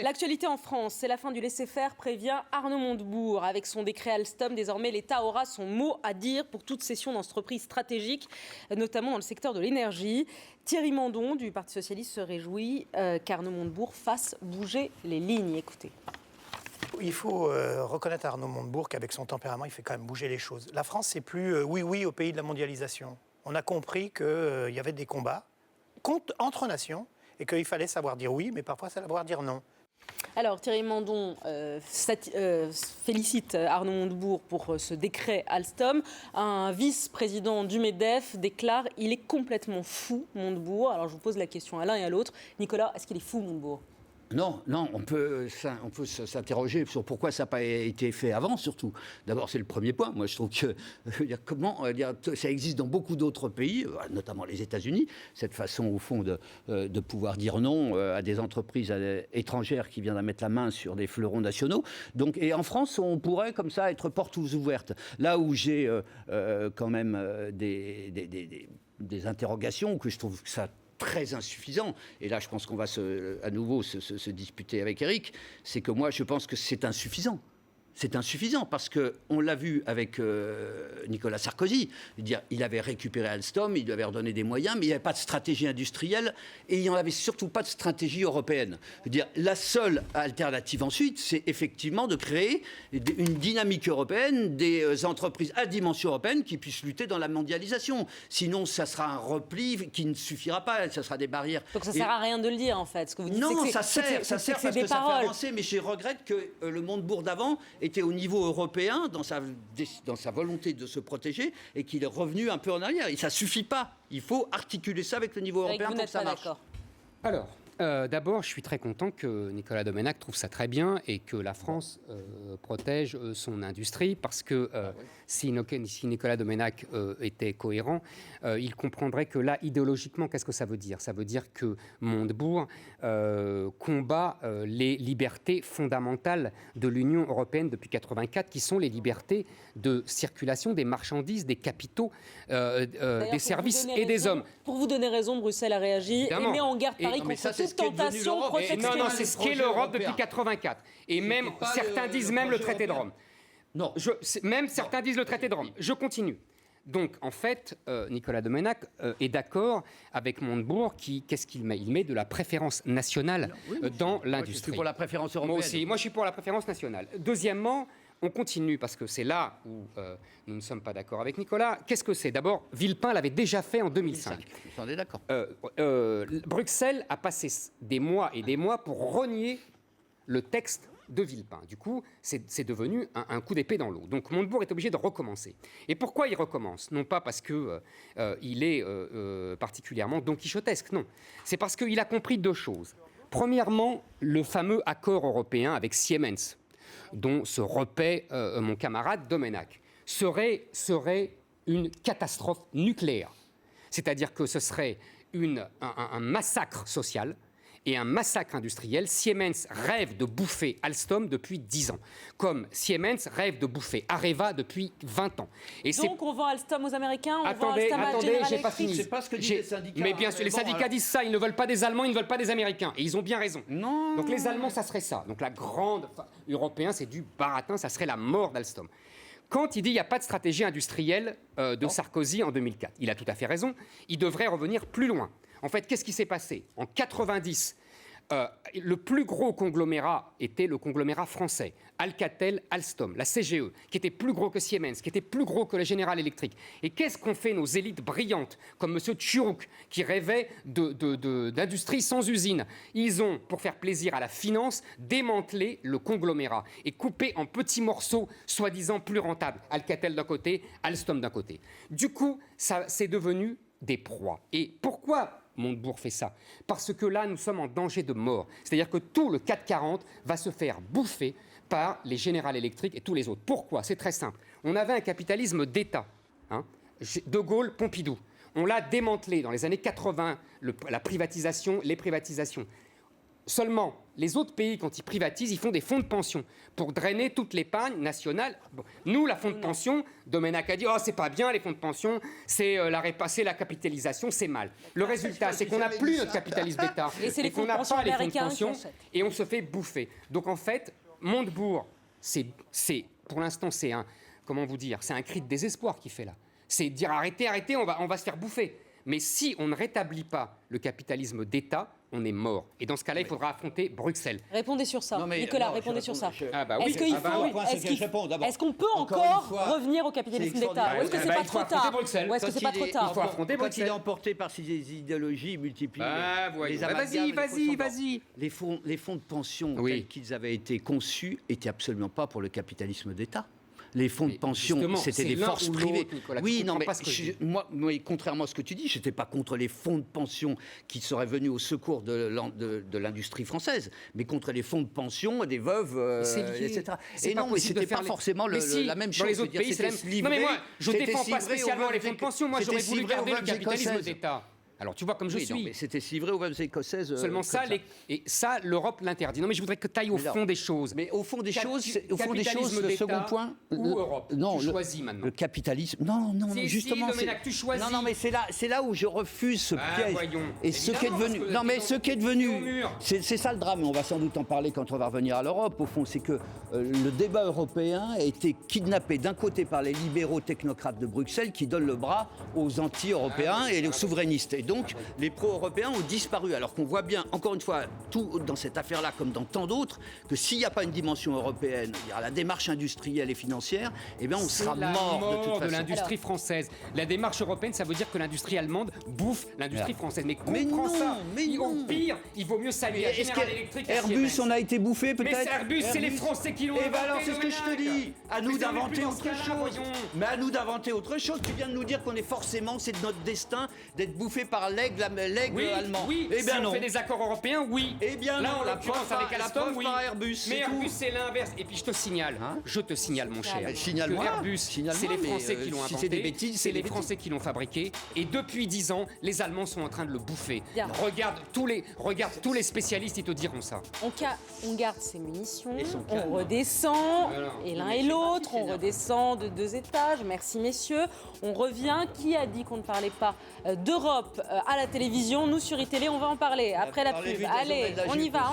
L'actualité en France, c'est la fin du laisser-faire, prévient Arnaud Montebourg. Avec son décret Alstom, désormais l'État aura son mot à dire pour toute cession d'entreprises stratégiques, notamment dans le secteur de l'énergie. Thierry Mandon du Parti Socialiste se réjouit qu'Arnaud Montebourg fasse bouger les lignes. Écoutez. Il faut reconnaître à Arnaud Montebourg qu'avec son tempérament, il fait quand même bouger les choses. La France, c'est plus oui au pays de la mondialisation. On a compris qu'il y avait des combats entre nations et qu'il fallait savoir dire oui, mais parfois savoir dire non. Alors Thierry Mandon félicite Arnaud Montebourg pour ce décret Alstom. Un vice-président du MEDEF déclare « Il est complètement fou, Montebourg ». Alors je vous pose la question à l'un et à l'autre. Nicolas, est-ce qu'il est fou, Montebourg ? Non, on peut s'interroger sur pourquoi ça n'a pas été fait avant, surtout. D'abord, c'est le premier point. Moi, je trouve que ça existe dans beaucoup d'autres pays, notamment les États-Unis, cette façon, au fond, de pouvoir dire non à des entreprises étrangères qui viendraient mettre la main sur des fleurons nationaux. Donc, et en France, on pourrait, comme ça, être portes ouvertes. Là où j'ai quand même des interrogations, que je trouve que ça très insuffisant, et là je pense qu'on va à nouveau se disputer avec Eric, c'est que moi je pense que c'est insuffisant. C'est insuffisant parce qu'on l'a vu avec Nicolas Sarkozy. Il avait récupéré Alstom, il lui avait redonné des moyens, mais il n'y avait pas de stratégie industrielle et il n'y en avait surtout pas de stratégie européenne. La seule alternative ensuite, c'est effectivement de créer une dynamique européenne, des entreprises à dimension européenne qui puissent lutter dans la mondialisation. Sinon, ça sera un repli qui ne suffira pas, ça sera des barrières. Donc ça ne sert à rien de le dire en fait. Ce que vous dites, non, ça sert parce que ça fait avancer, mais je regrette que le Montebourg d'avant était au niveau européen dans sa volonté de se protéger et qu'il est revenu un peu en arrière. Et ça ne suffit pas. Il faut articuler ça avec le niveau européen pour que ça marche. Alors, d'abord, je suis très content que Nicolas Domenach trouve ça très bien et que la France protège son industrie parce que si Nicolas Domenach était cohérent, il comprendrait que là, idéologiquement, qu'est-ce que ça veut dire ? Ça veut dire que Montebourg combat les libertés fondamentales de l'Union européenne depuis 1984, qui sont les libertés de circulation des marchandises, des capitaux, des services et des hommes. Pour vous donner raison, Bruxelles a réagi et met en garde Paris contre toute tentation protectionniste. Non, c'est ce qu'est l'Europe depuis 1984. Et même, certains disent même le traité de Rome. Non, certains disent le traité de Rome. Je continue. Donc, en fait, Nicolas Domenach est d'accord avec Montebourg qu'est-ce qu'il met ? Il met de la préférence nationale dans l'industrie. Je suis pour la préférence européenne. Moi aussi, moi je suis pour la préférence nationale. Deuxièmement, on continue, parce que c'est là où nous ne sommes pas d'accord avec Nicolas. Qu'est-ce que c'est ? D'abord, Villepin l'avait déjà fait en 2005. On est d'accord. Bruxelles a passé des mois et des mois pour renier le texte de Villepin. Du coup, c'est devenu un coup d'épée dans l'eau. Donc Montebourg est obligé de recommencer. Et pourquoi il recommence ? Non pas parce qu'il est particulièrement donquichotesque, non. C'est parce qu'il a compris deux choses. Premièrement, le fameux accord européen avec Siemens, dont se repaît mon camarade Domenach, serait une catastrophe nucléaire. C'est-à-dire que ce serait un massacre social et un massacre industriel. Siemens rêve de bouffer Alstom depuis 10 ans, comme Siemens rêve de bouffer Areva depuis 20 ans. Et donc on vend Alstom aux Américains, attendez, j'ai pas fini. C'est pas ce que disent les syndicats. Mais bien sûr, les syndicats disent ça, ils ne veulent pas des Allemands, ils ne veulent pas des Américains. Et ils ont bien raison. Non. Donc les Allemands, ça serait ça. Donc la grande européen, c'est du baratin, ça serait la mort d'Alstom. Quand il dit qu'il n'y a pas de stratégie industrielle de Sarkozy en 2004, il a tout à fait raison. Il devrait revenir plus loin. En fait, qu'est-ce qui s'est passé ? En 90, le plus gros conglomérat était le conglomérat français, Alcatel, Alstom, la CGE, qui était plus gros que Siemens, qui était plus gros que la General Electric. Et qu'est-ce qu'ont fait nos élites brillantes, comme M. Tchourouk, qui rêvait d'industrie sans usine ? Ils ont, pour faire plaisir à la finance, démantelé le conglomérat et coupé en petits morceaux, soi-disant plus rentables. Alcatel d'un côté, Alstom d'un côté. Du coup, c'est devenu des proies. Et pourquoi Montebourg fait ça? Parce que là, nous sommes en danger de mort. C'est-à-dire que tout le CAC 40 va se faire bouffer par les General Electric et tous les autres. Pourquoi? C'est très simple. On avait un capitalisme d'État. De Gaulle, Pompidou. On l'a démantelé dans les années 80, les privatisations. Seulement, les autres pays, quand ils privatisent, ils font des fonds de pension pour drainer toute l'épargne nationale. Bon. Nous, la fonds de pension, Domenech a dit « Oh, c'est pas bien, les fonds de pension, c'est la capitalisation, c'est mal. » Le résultat, c'est qu'on n'a plus notre capitalisme d'État et qu'on n'a pas les fonds de pension et on se fait bouffer. Donc, en fait, Montebourg, pour l'instant, c'est un cri de désespoir qu'il fait là. C'est dire « Arrêtez, on va se faire bouffer ». Mais si on ne rétablit pas le capitalisme d'État, on est mort. Et dans ce cas-là, il faudra affronter Bruxelles. Répondez sur ça. Nicolas, répondez sur ça. Est-ce qu'on peut encore revenir au capitalisme d'État? Ou est-ce que c'est pas trop tard? Ou est-ce que c'est pas trop tard? Il faut affronter Quand il Bruxelles. est emporté par ses idéologies multipliées, Vas-y. les fonds de pension tels qu'ils avaient été conçus n'étaient absolument pas pour le capitalisme d'État. Les fonds de pension, c'était des forces privées. Oui, non, mais moi, contrairement à ce que tu dis, je n'étais pas contre les fonds de pension qui seraient venus au secours de l'industrie française, mais contre les fonds de pension des veuves, etc. Et non, mais ce n'était pas forcément la même chose. Dans les autres pays, c'est la même. Non, mais moi, je ne défends pas spécialement les fonds de pension. Moi, j'aurais voulu garder le capitalisme d'État. Alors, tu vois, comme je suis. Non, mais c'était si vrai aux veuves écossaises. Seulement ça, l'Europe l'interdit. Non, mais je voudrais que tu ailles au fond des choses. Mais au fond des choses, le second point. Ou Europe. Non, tu choisis maintenant. Le capitalisme. Non, justement. Tu choisis. Non, mais c'est là où je refuse ce piège. Voyons. Et ce qui est devenu. Non, mais ce qui est devenu. C'est ça le drame. On va sans doute en parler quand on va revenir à l'Europe. Au fond, c'est que le débat européen a été kidnappé d'un côté par les libéraux technocrates de Bruxelles qui donnent le bras aux anti-européens et aux souverainistes. Et donc, les pro-européens ont disparu. Alors qu'on voit bien, encore une fois, tout dans cette affaire-là, comme dans tant d'autres, que s'il n'y a pas une dimension européenne, il y a la démarche industrielle et financière, eh bien, on sera mort de toute façon. L'industrie française. La démarche européenne, ça veut dire que l'industrie allemande bouffe l'industrie française. Mais comprends ça. Au pire, il vaut mieux saluer à General Electric. Airbus, on a été bouffé peut-être. Mais Airbus, c'est les Français qui l'ont inventé. Et bien alors, c'est ce que je te dis. À nous d'inventer autre chose. Mais à nous d'inventer autre chose. Tu viens de nous dire qu'on est forcément, c'est de notre destin d'être bouffé par l'aigle allemand. Oui, eh bien si non. on fait des accords européens, oui. Eh bien là, non, en l'occurrence, avec Alstom, oui. Airbus, mais Airbus, c'est l'inverse. Et puis je te signale, mon cher, signale-moi. que Airbus, c'est les Français qui l'ont inventé, c'est les Français qui l'ont fabriqué. Et depuis 10 ans, les Allemands sont en train de le bouffer. Regarde tous les spécialistes, ils te diront ça. On garde ses munitions, on redescend, et l'un et l'autre, on redescend de 2 étages. Merci messieurs. On revient. Qui a dit qu'on ne parlait pas d'Europe à la télévision? Nous sur iTélé, on va en parler après la pub. Allez, on y va.